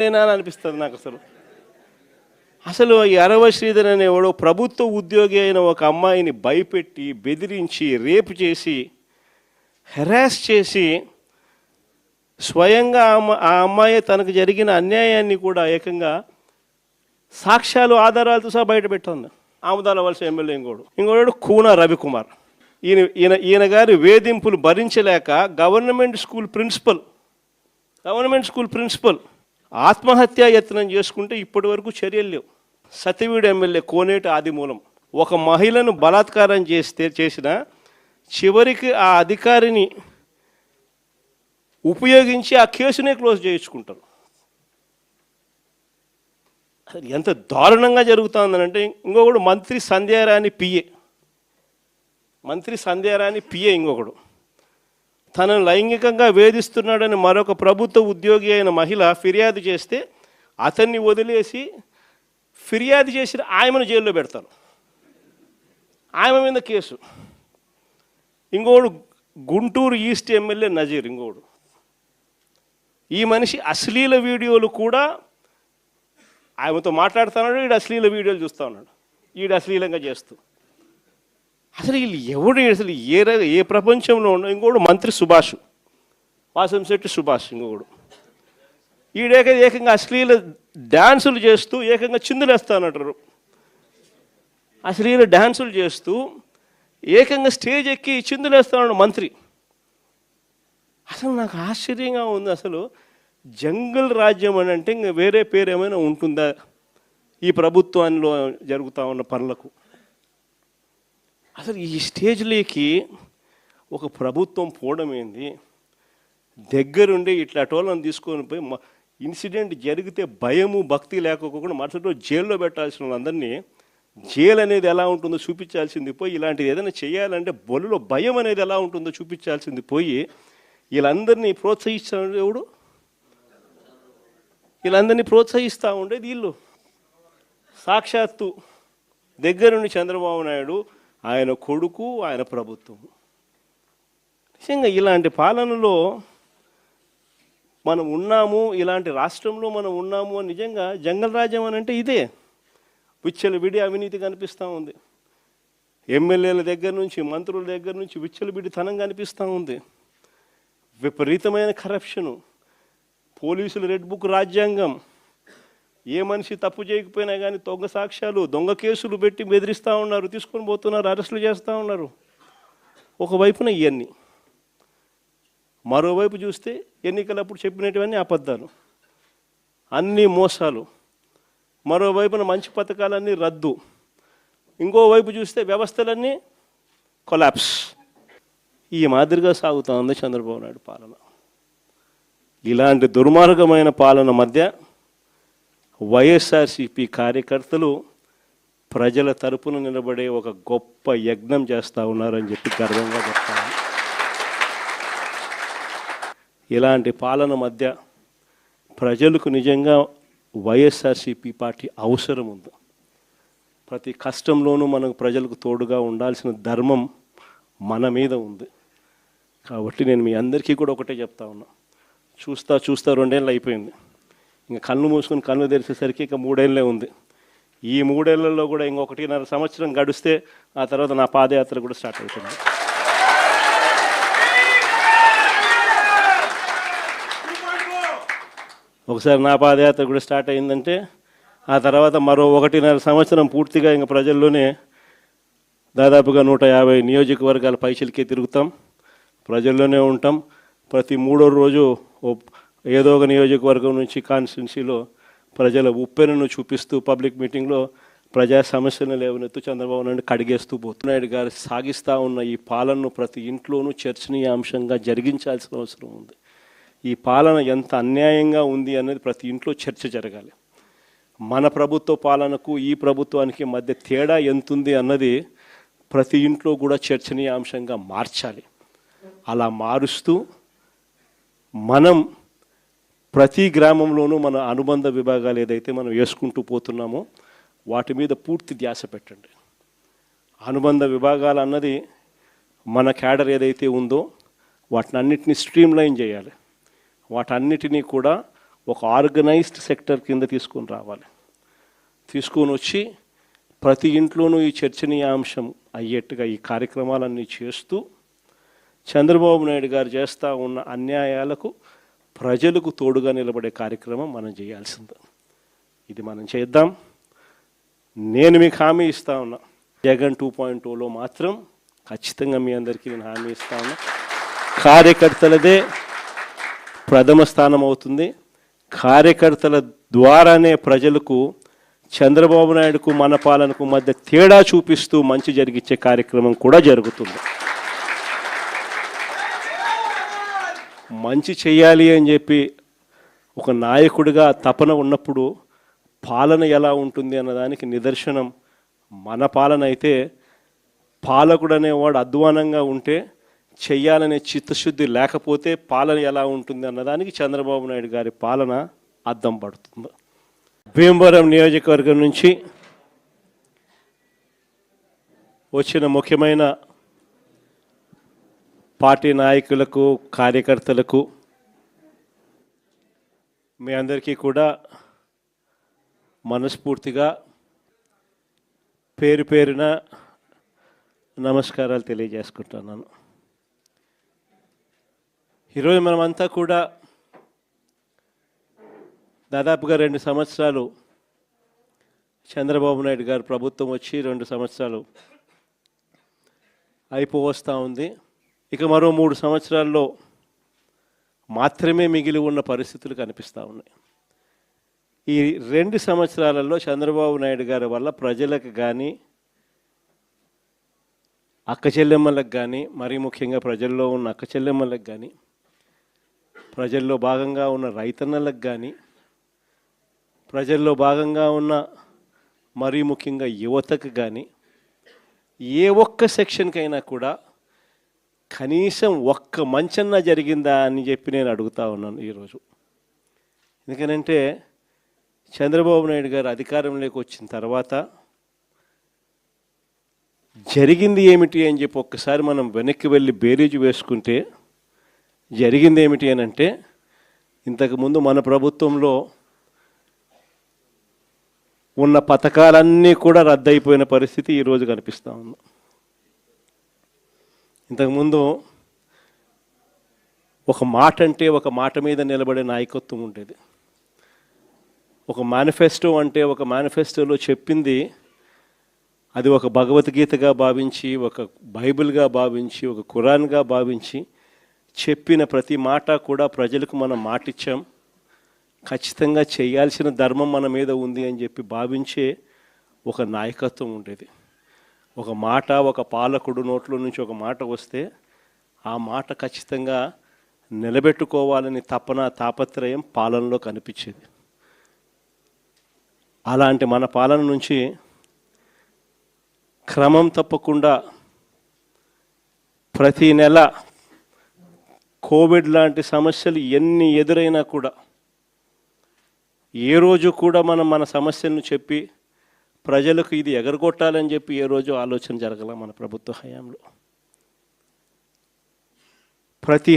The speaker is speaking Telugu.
నేనా అనిపిస్తుంది నాకు. అసలు ఈ అరవ శ్రీధర్ అనేవాడు ప్రభుత్వ ఉద్యోగి అయిన ఒక అమ్మాయిని భయపెట్టి బెదిరించి రేపు చేసి హెరాస్ చేసి స్వయంగా ఆ అమ్మాయి తనకు జరిగిన అన్యాయాన్ని కూడా ఏకంగా సాక్ష్యాలు ఆధారాలతో సహా బయట పెట్టాను. ఆముదాల వలస ఎమ్మెల్యే ఇంకోడు కూన రవికుమార్. ఈయన గారి వేధింపులు భరించలేక గవర్నమెంట్ స్కూల్ ప్రిన్సిపల్ ఆత్మహత్యా యత్నం చేసుకుంటే ఇప్పటి వరకు చర్యలు లేవు. సతివీడు ఎమ్మెల్యే కోనేటి ఆదిమూలం ఒక మహిళను బలాత్కారం చేసిన చివరికి ఆ అధికారిని ఉపయోగించి ఆ కేసునే క్లోజ్ చేయించుకుంటారు. ఎంత దారుణంగా జరుగుతుందనంటే ఇంకొకడు మంత్రి సంధ్యారాణి పిఏ ఇంకొకడు తనను లైంగికంగా వేధిస్తున్నాడని మరొక ప్రభుత్వ ఉద్యోగి అయిన మహిళ ఫిర్యాదు చేస్తే అతన్ని వదిలేసి ఫిర్యాదు చేసిన ఆయమను జైల్లో పెడతారు. ఆయమ మీద కేసు. ఇంకోడు గుంటూరు ఈస్ట్ ఎమ్మెల్యే నజీర్ ఇంకోడు. ఈ మనిషి అశ్లీల వీడియోలు కూడా ఆయనతో మాట్లాడుతున్నాడు, వీడు అశ్లీల వీడియోలు చూస్తూ ఉన్నాడు, వీడు అశ్లీలంగా చేస్తూ. అసలు వీళ్ళు ఎవడు అసలు ఏ ప్రపంచంలో ఉన్న. ఇంకోడు మంత్రి సుభాష్ వాసంశెట్టి సుభాష్ ఇంకొకడు. ఏకంగా అశ్లీల డ్యాన్సులు చేస్తూ ఏకంగా చిందులేస్తానంటారు. అశ్లీల డ్యాన్సులు చేస్తూ ఏకంగా స్టేజ్ ఎక్కి చిందులేస్తాడు మంత్రి. అసలు నాకు ఆశ్చర్యంగా ఉంది. అసలు జంగల్ రాజ్యం అని అంటే ఇంకా వేరే పేరు ఏమైనా ఉంటుందా ఈ ప్రభుత్వంలో జరుగుతూ ఉన్న పనులకు? అసలు ఈ స్టేజ్లోకి ఒక ప్రభుత్వం పోవడం ఏంది? దగ్గరుండి ఇట్లా టోళ్ళని తీసుకొని పోయి ఇన్సిడెంట్ జరిగితే భయము భక్తి లేకపోకుండా మరుసటి రోజు జైల్లో పెట్టాల్సిన వాళ్ళందరినీ జైలు అనేది ఎలా ఉంటుందో చూపించాల్సింది పోయి, ఇలాంటిది ఏదైనా చేయాలంటే బొల్లులో భయం అనేది ఎలా ఉంటుందో చూపించాల్సింది పోయి వీళ్ళందరినీ ప్రోత్సహిస్తాడు ఎవడు? వీళ్ళందరినీ ప్రోత్సహిస్తూ ఉండేది వీళ్ళు. సాక్షాత్తు దగ్గరుండి చంద్రబాబు నాయుడు, ఆయన కొడుకు, ఆయన ప్రభుత్వం. నిజంగా ఇలాంటి పాలనలో మనం ఉన్నాము, ఇలాంటి రాష్ట్రంలో మనం ఉన్నాము అని నిజంగా జంగల్ రాజ్యం అని అంటే ఇదే. విచ్చలవిడి అవినీతి కనిపిస్తూ ఉంది. ఎమ్మెల్యేల దగ్గర నుంచి మంత్రుల దగ్గర నుంచి విచ్చలవిడితనం కనిపిస్తూ ఉంది. విపరీతమైన కరప్షను, పోలీసులు రెడ్ బుక్ రాజ్యాంగం. ఏ మనిషి తప్పు చేయకపోయినా కానీ దొంగ సాక్ష్యాలు, దొంగ కేసులు పెట్టి బెదిరిస్తూ ఉన్నారు, తీసుకొని పోతున్నారు, అరెస్టులు చేస్తూ ఉన్నారు. ఒకవైపున ఇవన్నీ, మరోవైపు చూస్తే ఎన్నికలప్పుడు చెప్పినటువన్నీ అబద్ధాలు, అన్నీ మోసాలు. మరోవైపున మంచి పథకాలన్నీ రద్దు. ఇంకోవైపు చూస్తే వ్యవస్థలన్నీ కొలాప్స్. ఈ మాదిరిగా సాగుతూ ఉంది చంద్రబాబు నాయుడు పాలన. ఇలాంటి దుర్మార్గమైన పాలన మధ్య వైఎస్ఆర్సీపీ కార్యకర్తలు ప్రజల తరపున నిలబడే ఒక గొప్ప యజ్ఞం చేస్తూ ఉన్నారని చెప్పి గర్వంగా చెప్తాను. ఇలాంటి పాలన మధ్య ప్రజలకు నిజంగా వైఎస్ఆర్సీపీ పార్టీ అవసరం ఉంది. ప్రతి కష్టంలోనూ మనకు ప్రజలకు తోడుగా ఉండాల్సిన ధర్మం మన మీద ఉంది. కాబట్టి నేను మీ అందరికీ కూడా ఒకటే చెప్తా ఉన్నా, చూస్తా 2 ఏళ్ళు అయిపోయింది. ఇంకా కళ్ళు మూసుకొని కళ్ళు తెరిచేసరికి ఇక 3 ఏళ్ళే ఉంది. ఈ 3 ఏళ్లలో కూడా ఇంకొకటి 1.5 సంవత్సరం గడిస్తే ఆ తర్వాత నా పాదయాత్ర కూడా స్టార్ట్ అవుతుంది. ఒకసారి నా పాదయాత్ర కూడా స్టార్ట్ అయిందంటే ఆ తర్వాత మరో 1.5 సంవత్సరం పూర్తిగా ఇంకా ప్రజల్లోనే దాదాపుగా 150 నియోజకవర్గాల పైచిలకే తిరుగుతాం, ప్రజల్లోనే ఉంటాం. ప్రతి 3వ రోజు ఏదో ఒక నియోజకవర్గం నుంచి కాన్స్టిట్యున్సీలో ప్రజల ఉప్పెనను చూపిస్తూ పబ్లిక్ మీటింగ్లో ప్రజా సమస్యలను లేవనెత్తు చంద్రబాబు నాయుడు కడిగేస్తూ నాయుడు గారు సాగిస్తూ ఉన్న ఈ పాలనను ప్రతి ఇంట్లోనూ చర్చనీయాంశంగా జరిగించాల్సిన అవసరం ఉంది. ఈ పాలన ఎంత అన్యాయంగా ఉంది అనేది ప్రతి ఇంట్లో చర్చ జరగాలి. మన ప్రభుత్వ పాలనకు ఈ ప్రభుత్వానికి మధ్య తేడా ఎంతుంది అన్నది ప్రతి ఇంట్లో కూడా చర్చనీయాంశంగా మార్చాలి. అలా మారుస్తూ మనం ప్రతి గ్రామంలోనూ మన అనుబంధ విభాగాలు ఏదైతే మనం వేసుకుంటూ పోతున్నామో వాటి మీద పూర్తి ధ్యాస పెట్టండి. అనుబంధ విభాగాలు అన్నది మన క్యాడర్ ఏదైతే ఉందో వాటినన్నిటినీ స్ట్రీమ్లైన్ చేయాలి. వాటన్నిటినీ కూడా ఒక ఆర్గనైజ్డ్ సెక్టర్ కింద తీసుకొని రావాలి. తీసుకొని వచ్చి ప్రతి ఇంట్లోనూ ఈ చర్చనీయాంశం అయ్యేట్టుగా ఈ కార్యక్రమాలన్నీ చేస్తూ చంద్రబాబు నాయుడు గారు చేస్తూ ఉన్న అన్యాయాలకు ప్రజలకు తోడుగా నిలబడే కార్యక్రమం మనం చేయాల్సింది. ఇది మనం చేద్దాం. నేను మీకు హామీ ఇస్తా ఉన్నా, జగన్ 2.0లో మాత్రం ఖచ్చితంగా మీ అందరికీ నేను హామీ ఇస్తా ఉన్నా, కార్యకర్తలదే ప్రథమ స్థానం అవుతుంది. కార్యకర్తల ద్వారానే ప్రజలకు చంద్రబాబు నాయుడుకు మన పాలనకు మధ్య తేడా చూపిస్తూ మంచి జరిగించే కార్యక్రమం కూడా జరుగుతుంది. మంచి చేయాలి అని చెప్పి ఒక నాయకుడిగా తపన ఉన్నప్పుడు పాలన ఎలా ఉంటుంది అన్నదానికి నిదర్శనం మన పాలన అయితే, పాలకుడు అనేవాడు అధ్వానంగా ఉంటే చెయ్యాలనే చిత్తశుద్ధి లేకపోతే పాలన ఎలా ఉంటుంది అన్నదానికి చంద్రబాబు నాయుడు గారి పాలన అద్దం పడుతుంది. భీమవరం నియోజకవర్గం నుంచి వచ్చిన ముఖ్యమైన పార్టీ నాయకులకు, కార్యకర్తలకు మీ అందరికీ కూడా మనస్ఫూర్తిగా పేరు పేరున నమస్కారాలు తెలియజేసుకుంటున్నాను. ఈరోజు మనమంతా కూడా దాదాపుగా 2 సంవత్సరాలు చంద్రబాబు నాయుడు గారు ప్రభుత్వం వచ్చి 2 సంవత్సరాలు అయిపోవస్తూ ఉంది. ఇక మరో 3 సంవత్సరాల్లో మాత్రమే మిగిలి ఉన్న పరిస్థితులు కనిపిస్తూ ఉన్నాయి. ఈ 2 సంవత్సరాలలో చంద్రబాబు నాయుడు గారి వల్ల ప్రజలకు కానీ, అక్క చెల్లెమ్మలకు కానీ, మరీ ముఖ్యంగా ప్రజల్లో ఉన్న అక్క చెల్లెమ్మలకు కానీ, ప్రజల్లో భాగంగా ఉన్న రైతన్నలకు కానీ, ప్రజల్లో భాగంగా ఉన్న మరీ ముఖ్యంగా యువతకు కానీ, ఏ ఒక్క సెక్షన్కైనా కూడా కనీసం ఒక్క మంచన్నా జరిగిందా అని చెప్పి నేను అడుగుతా ఉన్నాను ఈరోజు. ఎందుకనంటే చంద్రబాబు నాయుడు గారు అధికారంలోకి వచ్చిన తర్వాత జరిగింది ఏమిటి అని చెప్పి ఒక్కసారి మనం వెనక్కి వెళ్ళి బేరీజు వేసుకుంటే జరిగింది ఏమిటి అని అంటే, ఇంతకుముందు మన ప్రభుత్వంలో ఉన్న పథకాలన్నీ కూడా రద్దయిపోయిన పరిస్థితి ఈరోజు కనిపిస్తూ ఉంది. ఇంతకుముందు ఒక మాట అంటే ఒక మాట మీద నిలబడే నాయకత్వం ఉండేది. ఒక మేనిఫెస్టో అంటే ఒక మేనిఫెస్టోలో చెప్పింది అది ఒక భగవద్గీతగా భావించి, ఒక బైబిల్గా భావించి, ఒక ఖురాన్గా భావించి చెప్పిన ప్రతి మాట కూడా ప్రజలకు మనం మాటిచ్చాం, ఖచ్చితంగా చేయాల్సిన ధర్మం మన మీద ఉంది అని చెప్పి భావించే ఒక నాయకత్వం ఉండేది. ఒక మాట, ఒక పాలకుడు నోట్లో నుంచి ఒక మాట వస్తే ఆ మాట ఖచ్చితంగా నిలబెట్టుకోవాలని తపన, తాపత్రయం పాలనలో కనిపించేది. అలాంటి మన పాలన నుంచి క్రమం తప్పకుండా ప్రతి నెల కోవిడ్ లాంటి సమస్యలు ఎన్ని ఎదురైనా కూడా ఏ రోజు కూడా మనం మన సమస్యలను చెప్పి ప్రజలకు ఇది ఎగరగొట్టాలని చెప్పి ఏ రోజు ఆలోచన జరగల మన ప్రభుత్వ హయాంలో. ప్రతి